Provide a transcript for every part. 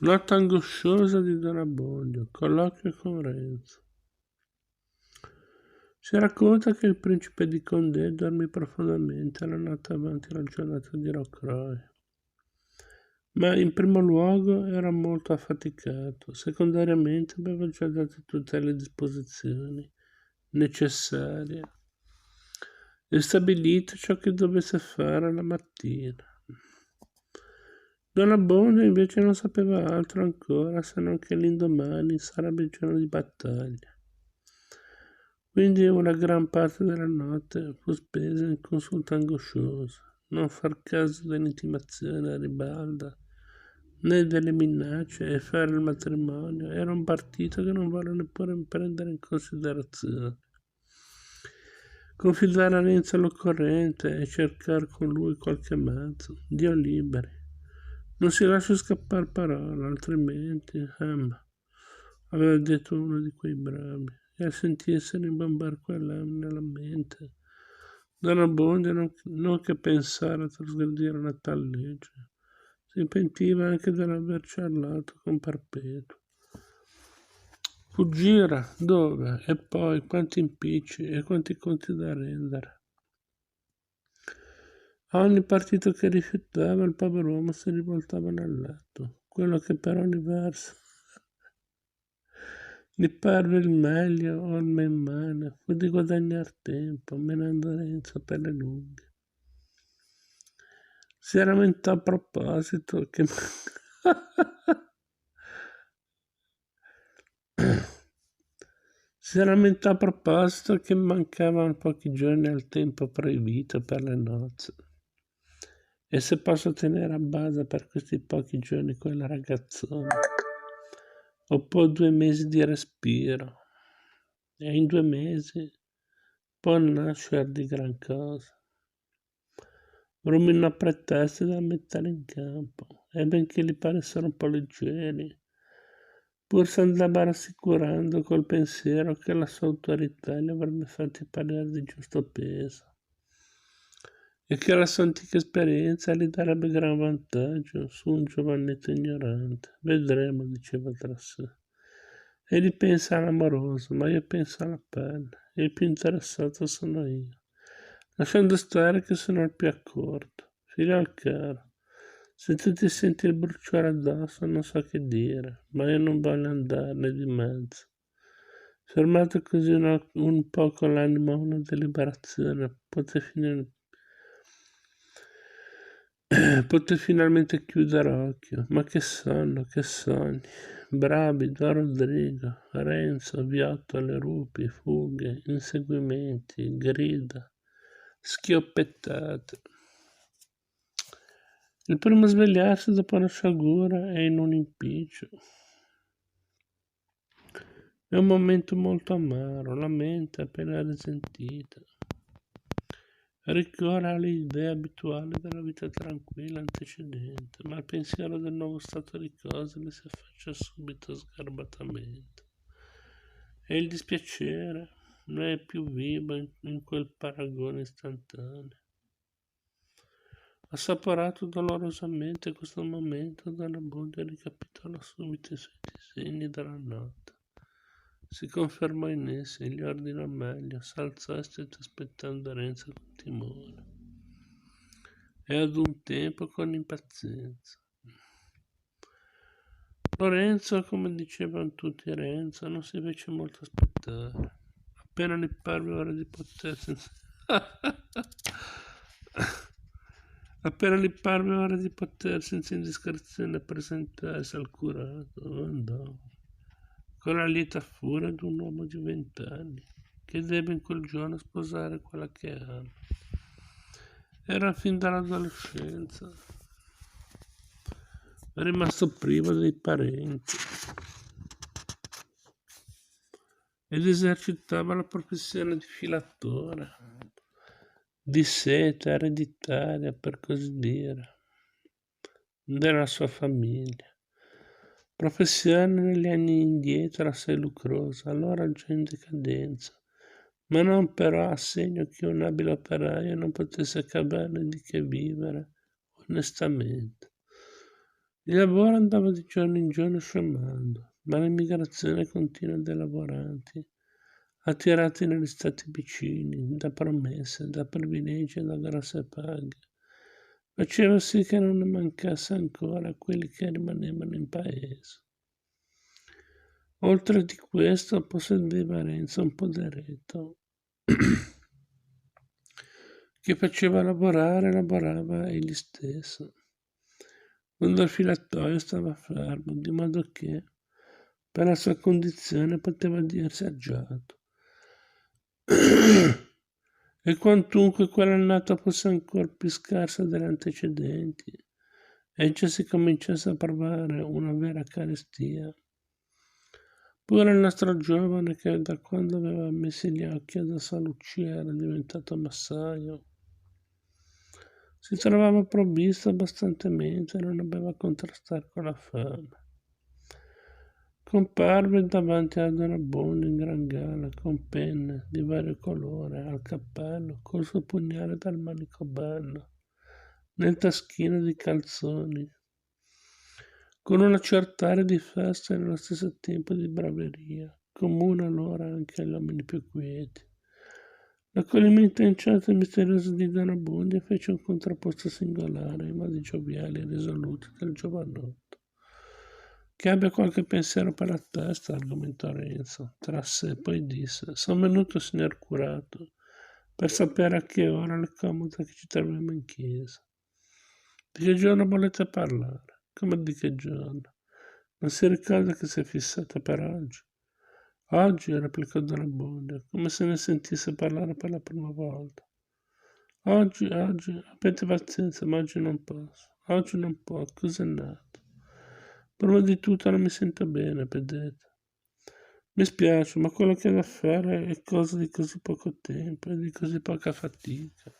Notte angosciosa di Don Abbondio, colloquio con Renzo. Si racconta che il principe di Condé dormì profondamente la notte avanti la giornata di Rocroi, ma in primo luogo era molto affaticato, secondariamente aveva già dato tutte le disposizioni necessarie e stabilito ciò che dovesse fare la mattina. Don Abbondio invece non sapeva altro ancora se non che l'indomani sarebbe il giorno di battaglia. Quindi una gran parte della notte fu spesa in consulta angosciosa, non far caso dell'intimazione a ribalda, né delle minacce, e fare il matrimonio era un partito che non volle neppure prendere in considerazione. Confidare a Renzo l'occorrente e cercare con lui qualche mezzo, Dio liberi. Non si lascia scappare parola, altrimenti, aveva detto uno di quei bravi, e a sentirsi rimbombar quella nella mente, Don Abbondio non che pensare a trasgredire una tal legge, si pentiva anche dell'aver ciarlato con Perpetuo. Fuggire? Dove? E poi quanti impicci e quanti conti da rendere. A ogni partito che rifiutava, il pover'uomo si rivoltava nel letto. Quello che per ogni verso gli parve il meglio o il men male fu di guadagnar tempo, menando Renzo per le lunghe. Si lamentò a proposito che si lamentò a proposito che mancavano pochi giorni al tempo proibito per le nozze. E se posso tenere a bada per questi pochi giorni quella ragazzona, ho poi 2 mesi di respiro, e in 2 mesi può nascere di gran cosa. Ruminò pretesti da mettere in campo, e benché gli paressero un po' leggeri, pur s'andava rassicurando col pensiero che la sua autorità li avrebbe fatti parere di giusto peso e che la sua antica esperienza gli darebbe gran vantaggio su un giovanetto ignorante. Vedremo, diceva tra sé. Egli pensa all'amoroso, ma io penso alla pelle, e il più interessato sono io. Lasciando stare che sono il più accorto. Figliol caro, se tu ti senti il bruciore addosso non so che dire, ma io non voglio andarne di mezzo. Fermato così un poco l'animo a una deliberazione, poté finalmente chiudere occhio. Ma che sonno, che sogni. Bravi, Don Rodrigo, Renzo, viottole, rupi, fughe, inseguimenti, grida, schioppettate. Il primo a svegliarsi dopo una sciagura è in un impiccio. È un momento molto amaro, la mente appena risentita. Ricorre alle idee abituali della vita tranquilla antecedente, ma il pensiero del nuovo stato di cose le si affaccia subito sgarbatamente. E il dispiacere non è più vivo in quel paragone istantaneo. Assaporato dolorosamente questo momento, Don Abbondio ricapitolò subito i suoi disegni della notte. Si confermò in essi e gli ordinò meglio, s'alzò e stette aspettando Renzo con timore e ad un tempo con impazienza. Lorenzo, come dicevano tutti Renzo, non si fece molto aspettare. Appena gli parve ora di potersi Appena gli parve ora di poter senza indiscrezione presentarsi al curato, andò con la lieta furia di un uomo di 20 anni che deve in quel giorno sposare quella che ama. Era fin dall'adolescenza, rimasto privo dei parenti ed esercitava la professione di filatore, di seta ereditaria per così dire, della sua famiglia. Professione negli anni indietro assai lucrosa, allora già in decadenza, ma non però a segno che un abile operaio non potesse cavare di che vivere onestamente. Il lavoro andava di giorno in giorno scemando, ma l'immigrazione continua dei lavoranti, attirati negli stati vicini, da promesse, da privilegi e da grosse paghe, faceva sì che non ne mancasse ancora a quelli che rimanevano in paese. Oltre di questo possedeva Renzo un poderetto che faceva lavorava egli stesso. Quando il filatoio stava fermo, di modo che per la sua condizione poteva dirsi agiato. E quantunque quell'annata fosse ancora più scarsa degli antecedenti, e già si cominciasse a provare una vera carestia. Pure il nostro giovane, che da quando aveva messo gli occhi ad San Lucia era diventato massaio, si trovava provvisto abbastantemente e non aveva a contrastare con la fame. Comparve davanti ad una bonda in gran gala, con penne di vario colore, al cappello, col suo pugnale dal manico bello, nel taschino di calzoni, con una certa aria di festa e nello stesso tempo di braveria, comune allora anche agli uomini più quieti. L'accoglimento inciato e misterioso di Donna Bondia fece un contrapposto singolare ai modi gioviali e risoluti del giovanotto. Che abbia qualche pensiero per la testa, argomentò Renzo, tra sé, poi disse: Sono venuto, signor curato, per sapere a che ora le comode che ci troviamo in chiesa. Di che giorno volete parlare? Come di che giorno? Non si ricorda che si è fissata per oggi? Oggi, replicò Donna Bondia, come se ne sentisse parlare per la prima volta. Oggi, abbiate pazienza, ma oggi non posso. Oggi non può, cos'è nato? Prima di tutto non mi sento bene, vedete. Mi spiace, ma quello che è da fare è cosa di così poco tempo e di così poca fatica.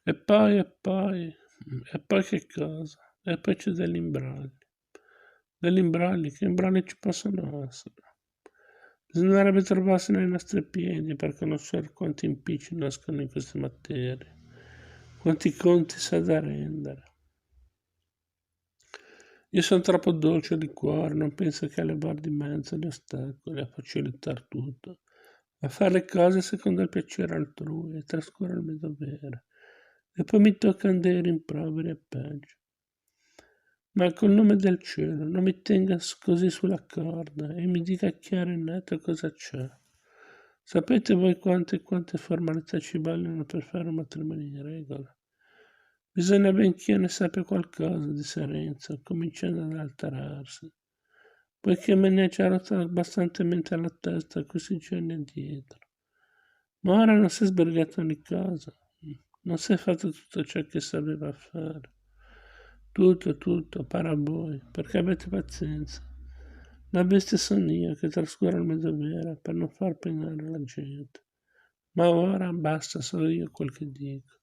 E poi che cosa? E poi c'è degli imbragli. Degli imbragli, che imbragli ci possono essere? Bisognerebbe trovarsi nei nostri piedi per conoscere quanti impicci nascono in queste materie, quanti conti s'ha da rendere. Io sono troppo dolce di cuore, non penso che a levar di mezzo gli ostacoli, a facilitar tutto, a fare le cose secondo il piacere altrui e trascurare il mio dovere. E poi mi toccano dei rimproveri e peggio. Ma col nome del cielo non mi tenga così sulla corda e mi dica chiaro e netto cosa c'è. Sapete voi quante formalità ci vogliono per fare un matrimonio in regola? Bisogna ben che io ne sappia qualcosa, disse Renzo, cominciando ad alterarsi, poiché me ne è già rotta abbastantemente la testa questi giorni addietro. Ma ora non si è sbrigato di cosa, non si è fatto tutto ciò che sapeva fare. Tutto, para voi, perché avete pazienza. La bestia sono io che trascuro il mio dovere per non far penare la gente. Ma ora basta, so io quel che dico.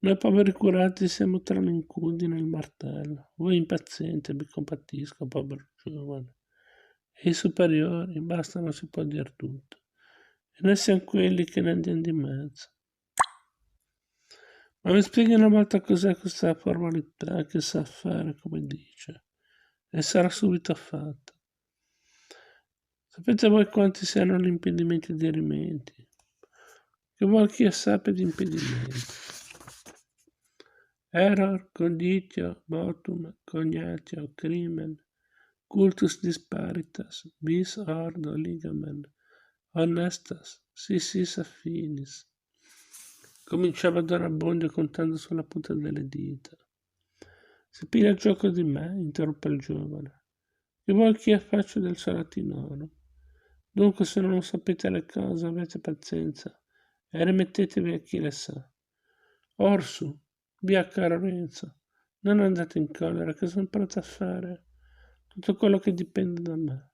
Noi poveri curati siamo tra l'incudine e il martello. Voi impazienti, vi compatisco, povero giovane. E i superiori, basta, non si può dire tutto. E noi siamo quelli che ne andiamo di mezzo. Ma mi spieghi una volta cos'è questa formalità che sa fare come dice, e sarà subito fatta. Sapete voi quanti siano gli impedimenti e i dirimenti? Che vuol chi sappia di impedimenti? Error, conditio, motum, cognatio, crimen, cultus disparitas, bis ordo ligamen, honestas, sis affinis. Cominciava Don Abbondio contando sulla punta delle dita. Si piglia il gioco di me, interruppe il giovane. Che vuol che io faccia del salatinoro? Dunque, se non sapete le cose, avete pazienza e rimettetevi a chi le sa. Orsu, via caro Renzo, non andate in collera, che sono pronto a fare tutto quello che dipende da me.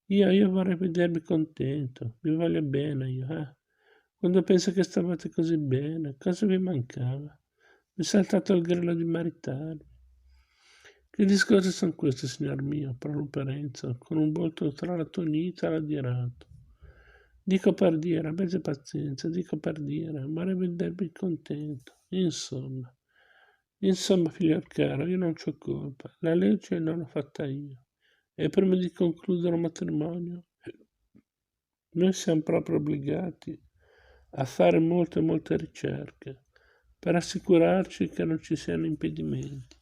Io vorrei vedervi contento, vi voglio bene io, eh. Quando penso che stavate così bene, cosa vi mancava? Mi è saltato il grillo di maritarvi. Che discorsi sono questi, signor mio? Proruppe Renzo, con un volto tra l'attonito e l'adirato. Dico per dire, avete pazienza, dico per dire, vorrei vedervi contento. Insomma, Insomma, figliol caro, io non c'ho colpa, la legge non l'ho fatta io. E prima di concludere un matrimonio, noi siamo proprio obbligati a fare molte ricerche per assicurarci che non ci siano impedimenti.